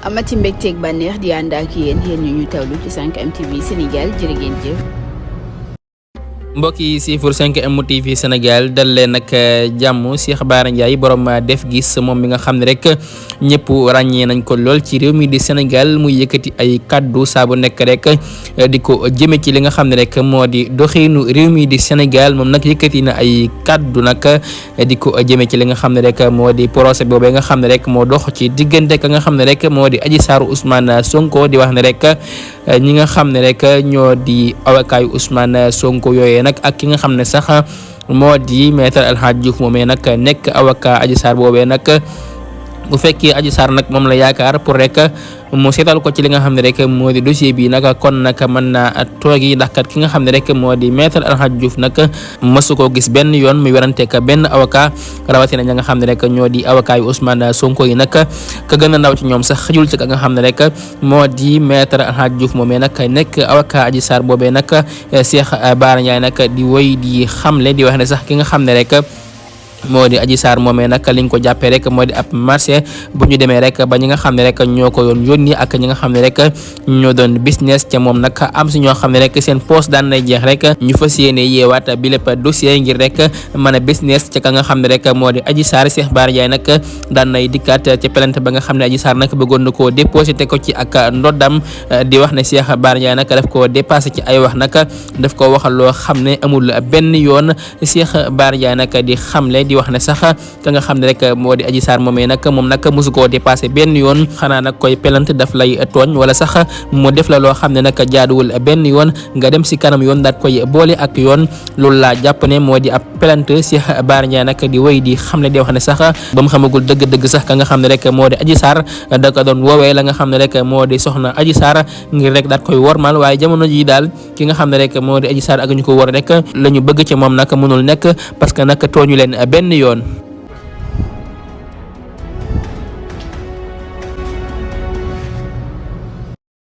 amati mbégteeg bànneex di ànd ak yéen ñu tawlu ci 5M TV Sénégal jërë ngeen jëf. mbokk yi si pour 5M TV Sénégal dal leen nag jàmm Cheikh Bara Ndiaye borom def gis moom mi nga xam ne rek ñëpp ràññee nañ ko lool ci réew mi di Sénégal muy yëkkati ay kaddu saa bu nekk rek di ko jëme ci li nga xam ne rek moo di doxiinu réew mi di Sénégal moom nag yëkkati na ay kaddu nag di ko jëme ci li nga xam ne rek moo di procès boobee nga xam ne rek moo dox ci diggante ka nga xam ne rek moo di Adji Sarr Ousmane Sonko di wax ne rek ñi nga xam ne rek ñoo di avocat yu Ousmane Sonko yooyee nag ak ki nga xam ne sax moo di maître El Hadji Diouf moomee nag nekk avocat Adji Sarr boobee nag bu fekkee Adji Sarr nag moom la yaakaar pour rek mu seetal ko ci li nga xam ne rek moo di dossier bi nag kon nag mën naa toogi ndax kat ki nga xam ne rek moo di maître El Hadji Diouf nag mësu koo gis benn yoon muy werante ka benn avocat rawatina ña nga xam ne rek ñoo di avocat yu Ousmane Sonko yi nag ka gën a ndaw ci ñoom sax xajul ci ka nga xam ne rek moo di maître El Hadji Diouf moomee nag nekk avocat Adji Sarr boobee nag Cheikh Bara Ndiaye nag di woy di xamle di wax ne sax ki nga xam ne rek moo di Adji Sarr moomee nag liñ ko jàppee rek moo di ab marché bu ñu demee rek ba ñi nga xam ne rek ñoo ko yoon yónni ak ñi nga xam ne rek ñoo doon business ca moom nag am si ñoo xam ne rek seen poste daan nay jeex rek ñu fas yéene yeewaat bi lépp dossier ngir rek mën a business ca ka nga xam ne rek moo di Adji Sarr. Cheikh Bara Ndiaye nag daan nay dikkaat ca plainte ba nga xam ne Adji Sarr nag bëggoon na koo déposé te ko ci ak ndoddam di wax ne Cheikh Bara Ndiaye nag daf koo dépassé ci ay wax nag daf koo waxal loo xam ne amul benn yoon. Cheikh Bara Ndiaye nag di xamle di wax ne sax ka nga xam ne rek moo di Adji Sarr moomee nag moom nag mosu koo dépassé benn yoon xanaa nag koy pelante daf lay tooñ wala sax mu def la loo xam ne nag jaaduwul benn yoon nga dem si kanam yoon daat koy boole ak yoon loolu laa jàpp ne moo di ab pelante. Cheikh Bara Ndiaye nag di wéy di xam ne di wax ne sax ba mu xamagul dëgg-dëgg sax ka nga xam ne rek moo di Adji Sarr da ko doon woowee la nga xam ne rek moo di soxna Adji Sarr ngir rek daat koy wormal waaye jamono ji daal ki nga xam ne rek moo di Adji Sarr ak ñu ko wor rek la ñu bëgg ci moom nag mënul nekk parce que nag tooñu leen benn yoon.